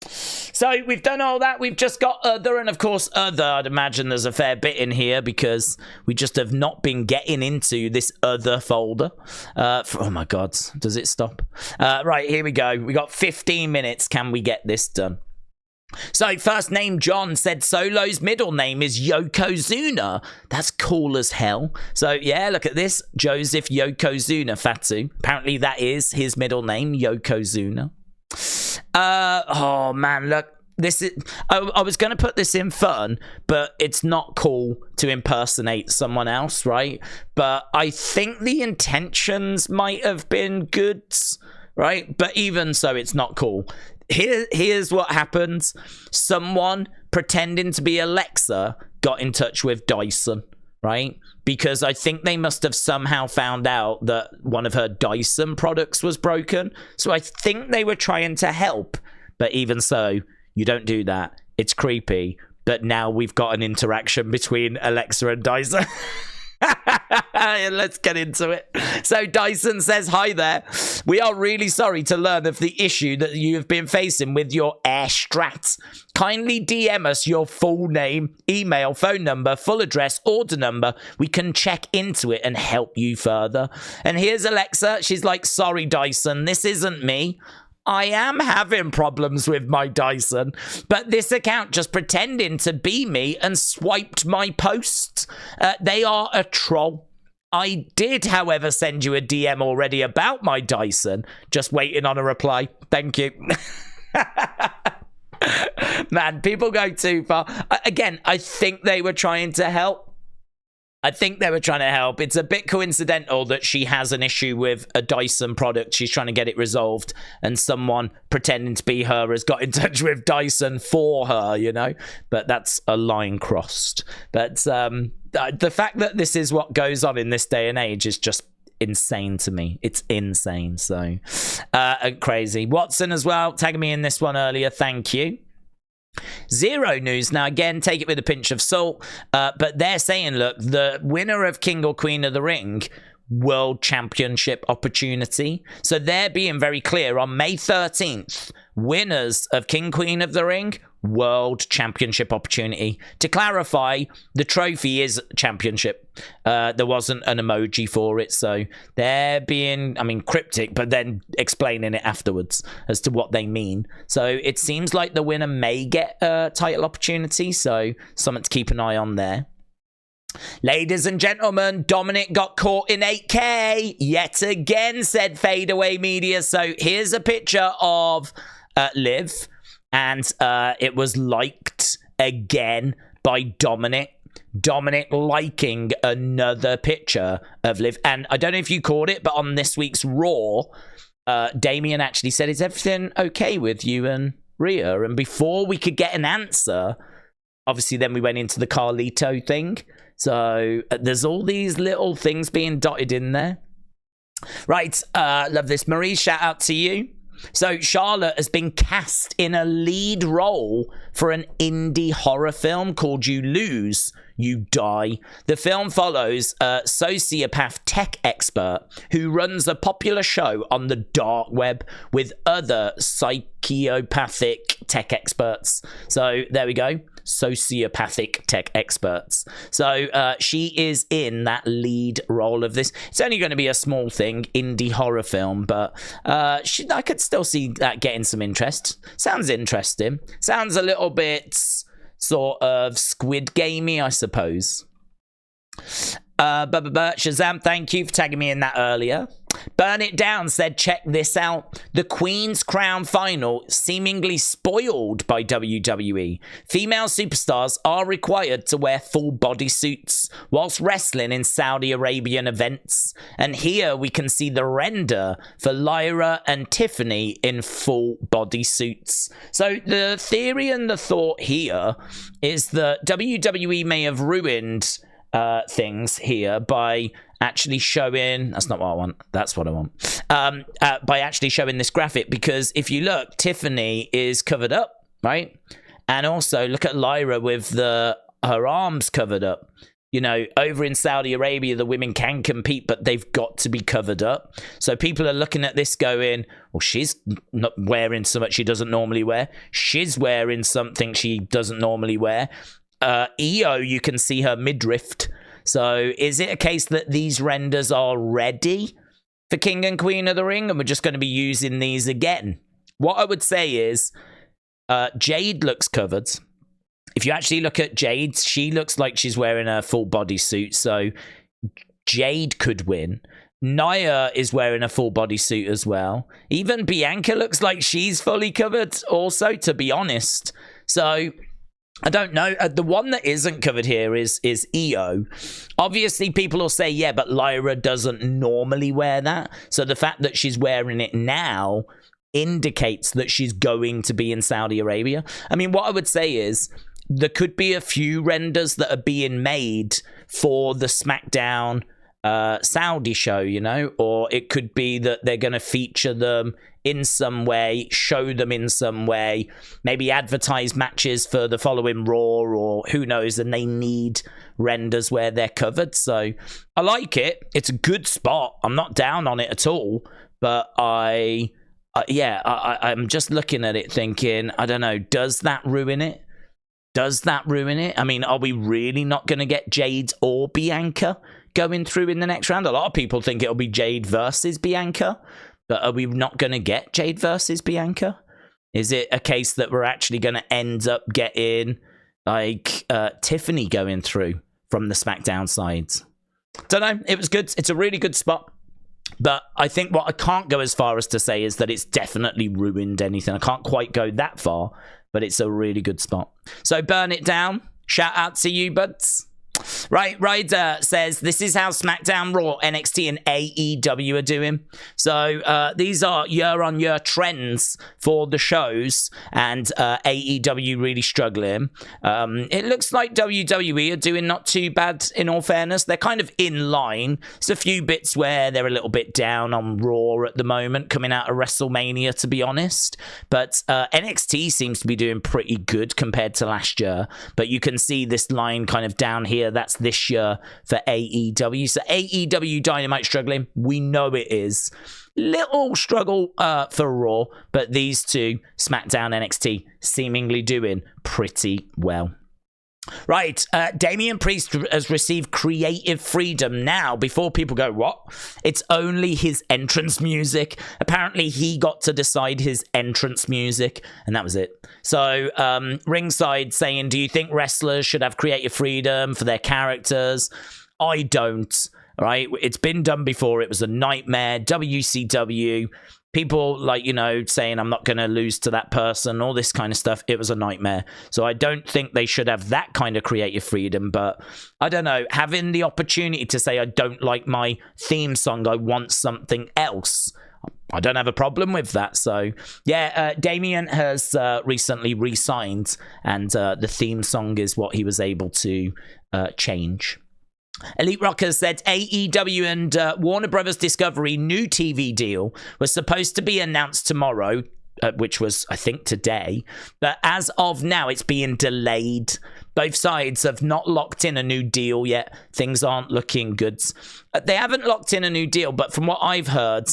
So we've done all that. We've just got other, and of course other. I'd imagine there's a fair bit in here because we just have not been getting into this other folder. Oh my God, does it stop? Right, here we go. We got 15 minutes. Can we get this done? So first name John said Solo's middle name is Yokozuna. That's cool as hell. So yeah, look at this. Joseph Yokozuna Fatu. Apparently that is his middle name, Yokozuna. Oh man, look, this is I was gonna put this in fun, but it's not cool to impersonate someone else, right? But I think the intentions might have been good, right? But even so, it's not cool. Here's what happens. Someone pretending to be Alexa got in touch with Dyson, right? Because I think they must have somehow found out that one of her Dyson products was broken. So I think they were trying to help. But even so, you don't do that. It's creepy. But now we've got an interaction between Alexa and Dyson. Let's get into it. So Dyson says, hi there. We are really sorry to learn of the issue that you have been facing with your Air Strat. Kindly DM us your full name, email, phone number, full address, order number. We can check into it and help you further. And here's Alexa. She's like, sorry, Dyson, this isn't me. I am having problems with my Dyson, but this account just pretending to be me and swiped my posts. They are a troll. I did, however, send you a DM already about my Dyson. Just waiting on a reply. Thank you. Man, people go too far. Again, I think they were trying to help. It's a bit coincidental that she has an issue with a Dyson product. She's trying to get it resolved, and someone pretending to be her has got in touch with Dyson for her, you know? But that's a line crossed. But the fact that this is what goes on in this day and age is just insane to me. It's insane. So crazy. Watson as well, tagging me in this one earlier. Thank you. Zero news. Now, again, take it with a pinch of salt, but they're saying, look, the winner of King or Queen of the Ring World Championship opportunity. So they're being very clear on May 13th, winners of King, Queen of the Ring World Championship opportunity. To clarify, the trophy is championship. There wasn't an emoji for it, so they're being, I mean, cryptic, but then explaining it afterwards as to what they mean. So it seems like the winner may get a title opportunity, so something to keep an eye on there. Ladies and gentlemen, Dominik got caught in 8K yet again, said Fadeaway Media. So here's a picture of Liv, and it was liked again by Dominik. Dominik liking another picture of Liv. And I don't know if you caught it, but on this week's Raw, Damian actually said, is everything okay with you and Rhea? And before we could get an answer, obviously then we went into the Carlito thing. So there's all these little things being dotted in there. Right, love this. Marie, shout out to you. So Charlotte has been cast in a lead role for an indie horror film called You Lose, You Die. The film follows a sociopath tech expert who runs a popular show on the dark web with other psychopathic tech experts. So there we go. Sociopathic tech experts. So she is in that lead role of this. It's only going to be a small thing, indie horror film, but I could still see that getting some interest. Sounds interesting. Sounds a little bit sort of Squid Gamey, I suppose. Shazam, thank you for tagging me in that earlier. Burn It Down said, check this out. The Queen's Crown final seemingly spoiled by WWE. Female superstars are required to wear full bodysuits whilst wrestling in Saudi Arabian events. And here we can see the render for Lyra and Tiffany in full bodysuits. So the theory and the thought here is that WWE may have ruined things here by actually showing, that's not what I want, that's what I want, by actually showing this graphic, because if you look, Tiffany is covered up, right? And also look at Lyra with her arms covered up. you know, over in Saudi Arabia, the women can compete, but they've got to be covered up. So people are looking at this going, well, she's not wearing so much she doesn't normally wear. She's wearing something she doesn't normally wear. Io, you can see her midriff. So is it a case that these renders are ready for King and Queen of the Ring, and we're just going to be using these again? What I would say is Jade looks covered. If you actually look at Jade, she looks like she's wearing a full bodysuit, so Jade could win. Nia is wearing a full bodysuit as well. Even Bianca looks like she's fully covered also, to be honest. So I don't know. The one that isn't covered here is Io. Obviously, people will say, yeah, but Lyra doesn't normally wear that. So the fact that she's wearing it now indicates that she's going to be in Saudi Arabia. I mean, what I would say is there could be a few renders that are being made for the SmackDown Saudi show, you know, or it could be that they're going to feature them in some way, show them in some way, maybe advertise matches for the following Raw, or who knows, and they need renders where they're covered. So I like it. It's a good spot. I'm not down on it at all, but I'm just looking at it thinking, I don't know, does that ruin it? Does that ruin it? I mean, are we really not going to get Jade or Bianca going through in the next round? A lot of people think it'll be Jade versus Bianca, but are we not going to get Jade versus Bianca? Is it a case that we're actually going to end up getting like Tiffany going through from the SmackDown sides? Don't know. It was good. It's a really good spot. But I think what I can't go as far as to say is that it's definitely ruined anything. I can't quite go that far, but it's a really good spot. So burn it down. Shout out to you, buds. Right, Ryder says, this is how SmackDown, Raw, NXT, and AEW are doing. So these are year-on-year trends for the shows, and AEW really struggling. It looks like WWE are doing not too bad, in all fairness. They're kind of in line. There's a few bits where they're a little bit down on Raw at the moment, coming out of WrestleMania, to be honest. But NXT seems to be doing pretty good compared to last year. But you can see this line kind of down here. That's this year for AEW. So AEW Dynamite struggling. We know it is. Little struggle for Raw, but these two, SmackDown, NXT, seemingly doing pretty well. Right, Damian Priest has received creative freedom now. Before people go, what? It's only his entrance music. Apparently, he got to decide his entrance music, and that was it. So, ringside saying, do you think wrestlers should have creative freedom for their characters? I don't. Right? It's been done before. It was a nightmare. WCW. People, like, you know, saying I'm not going to lose to that person, all this kind of stuff. It was a nightmare. So I don't think they should have that kind of creative freedom. But I don't know, having the opportunity to say I don't like my theme song, I want something else, I don't have a problem with that. So yeah, Damian has recently re-signed, and the theme song is what he was able to change. Elite Rocker said AEW and Warner Brothers Discovery new TV deal was supposed to be announced tomorrow, which was, I think, today. But as of now, it's being delayed. Both sides have not locked in a new deal yet. Things aren't looking good. They haven't locked in a new deal, but from what I've heard,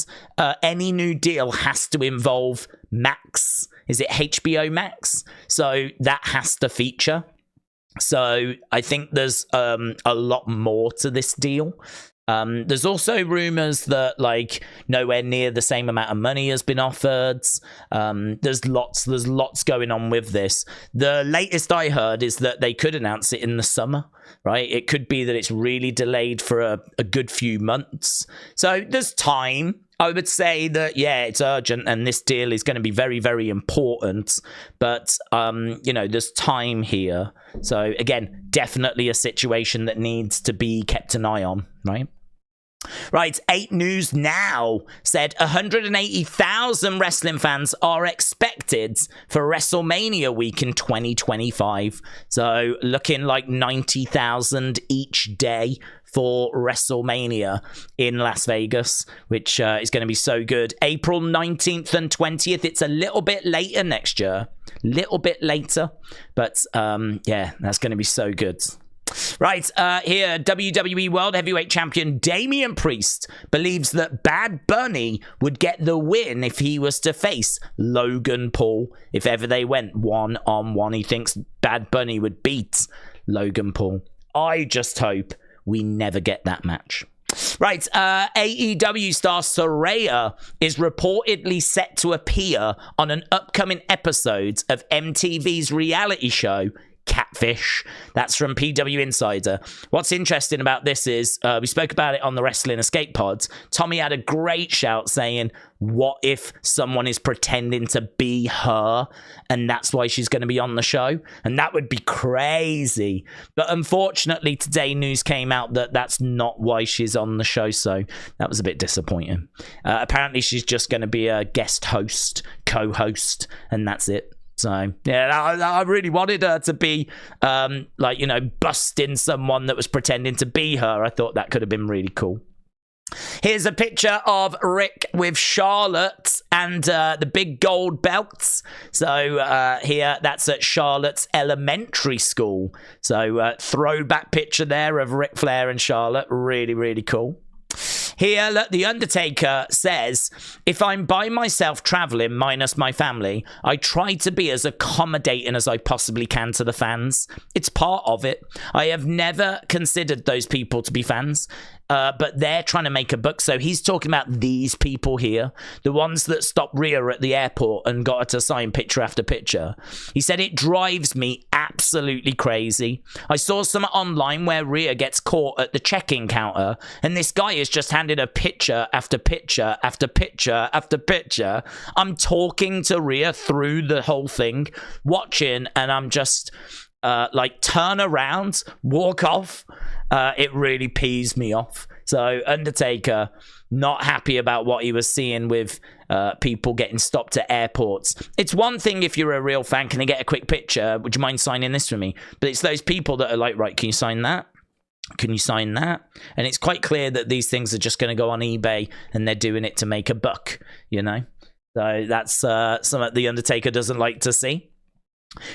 any new deal has to involve Max. Is it HBO Max? So that has to feature. So I think there's a lot more to this deal. There's also rumors that, like, nowhere near the same amount of money has been offered. There's lots going on with this. The latest I heard is that they could announce it in the summer, right? It could be that it's really delayed for a good few months. So there's time. I would say that, yeah, it's urgent, and this deal is going to be very, very important. But, you know, there's time here. So, again, definitely a situation that needs to be kept an eye on, right? Right, 8 News Now said 180,000 wrestling fans are expected for WrestleMania week in 2025. So, looking like 90,000 each day for WrestleMania in Las Vegas, which is going to be so good. April 19th and 20th. It's a little bit later next year. Little bit later. But, yeah, that's going to be so good. Right, here, WWE World Heavyweight Champion Damian Priest believes that Bad Bunny would get the win if he was to face Logan Paul. If ever they went one-on-one, he thinks Bad Bunny would beat Logan Paul. I just hope we never get that match. Right, AEW star Saraya is reportedly set to appear on an upcoming episode of MTV's reality show Catfish. That's from PW Insider. What's interesting about this is we spoke about it on the Wrestling Escape Pods. Tommy had a great shout saying, what if someone is pretending to be her and that's why she's going to be on the show? And that would be crazy. But unfortunately, today news came out that that's not why she's on the show, so that was a bit disappointing. Apparently, she's just going to be a guest host, co-host, and that's it. So, yeah, I really wanted her to be, like, you know, busting someone that was pretending to be her. I thought that could have been really cool. Here's a picture of Rick with Charlotte and the big gold belts. So here, that's at Charlotte's elementary school. So throwback picture there of Ric Flair and Charlotte. Really, really cool. Here, look, The Undertaker says, if I'm by myself traveling minus my family, I try to be as accommodating as I possibly can to the fans. It's part of it. I have never considered those people to be fans. But they're trying to make a buck. So he's talking about these people here, the ones that stopped Rhea at the airport and got her to sign picture after picture. He said, it drives me absolutely crazy. I saw some online where Rhea gets caught at the check-in counter and this guy is just handed a picture after picture after picture after picture. I'm talking to Rhea through the whole thing, watching, and I'm just like, turn around, walk off. It really pees me off. So Undertaker, not happy about what he was seeing with people getting stopped at airports. It's one thing if you're a real fan, can I get a quick picture? Would you mind signing this for me? But it's those people that are like, right, can you sign that? Can you sign that? And it's quite clear that these things are just going to go on eBay and they're doing it to make a buck, you know? So that's something the Undertaker doesn't like to see.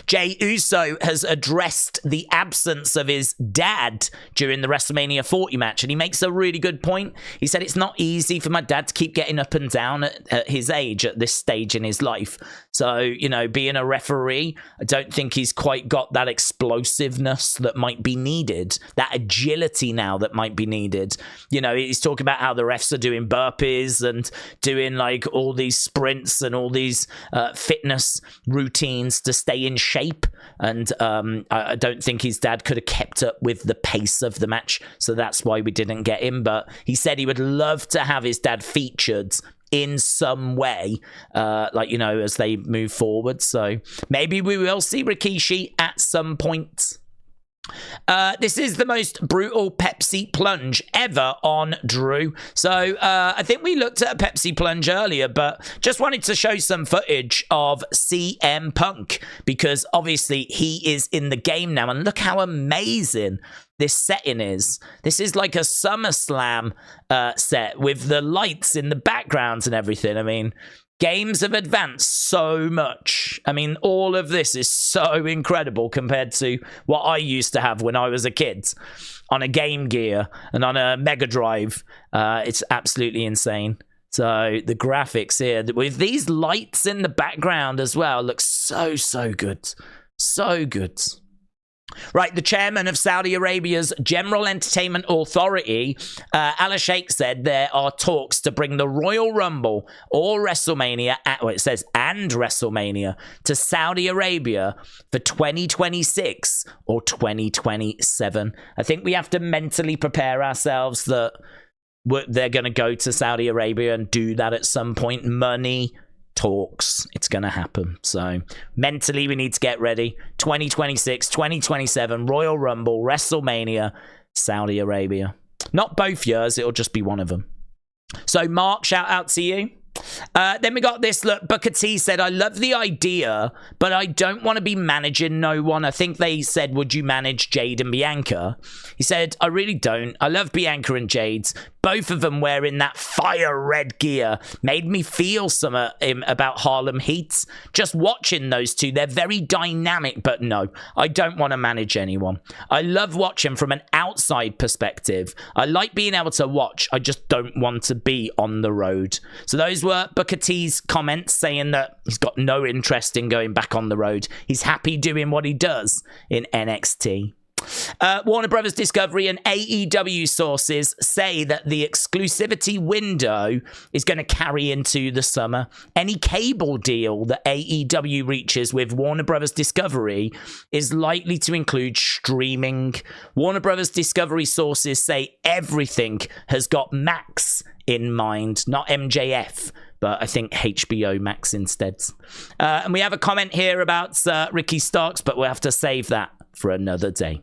Jey Uso has addressed the absence of his dad during the WrestleMania 40 match, and he makes a really good point. He said, it's not easy for my dad to keep getting up and down at his age, at this stage in his life. So, you know, being a referee, I don't think he's quite got that explosiveness that might be needed, that agility now that might be needed. You know, he's talking about how the refs are doing burpees and doing like all these sprints and all these fitness routines to stay in shape, and I don't think his dad could have kept up with the pace of the match, so that's why we didn't get him. But he said he would love to have his dad featured in some way, like, you know, as they move forward. So maybe we will see Rikishi at some point. This is the most brutal Pepsi plunge ever on Drew. So I think we looked at a Pepsi plunge earlier, but just wanted to show some footage of CM Punk because obviously he is in the game now, and look how amazing this setting is. This is like a SummerSlam set with the lights in the backgrounds and everything. I mean, games have advanced so much. I mean, all of this is so incredible compared to what I used to have when I was a kid on a Game Gear and on a Mega Drive. It's absolutely insane. So the graphics here, with these lights in the background as well, looks so, so good. So good. Right, the chairman of Saudi Arabia's General Entertainment Authority, Al Sheikh, said there are talks to bring the Royal Rumble or WrestleMania, it says, and WrestleMania to Saudi Arabia for 2026 or 2027. I think we have to mentally prepare ourselves that they're going to go to Saudi Arabia and do that at some point. Money talks, it's gonna happen. So mentally we need to get ready. 2026, 2027, Royal Rumble, WrestleMania, Saudi Arabia. Not both years, it'll just be one of them. So Mark, shout out to you. Then we got this. Look, Booker T said, I love the idea, but I don't want to be managing no one. I think they said, would you manage Jade and Bianca? He said, I really don't. I love Bianca and Jade, Both of them wearing that fire red gear made me feel some about Harlem Heat. Just watching those two, they're very dynamic, but no, I don't want to manage anyone. I love watching from an outside perspective. I like being able to watch. I just don't want to be on the road. So those were Booker T's comments saying that he's got no interest in going back on the road. He's happy doing what he does in NXT. Warner Brothers Discovery and AEW sources say that the exclusivity window is going to carry into the summer. Any cable deal that AEW reaches with Warner Brothers Discovery is likely to include streaming. Warner Brothers Discovery sources say everything has got Max in mind, not MJF, but I think HBO Max instead. And we have a comment here about Ricky Starks, but we'll have to save that for another day.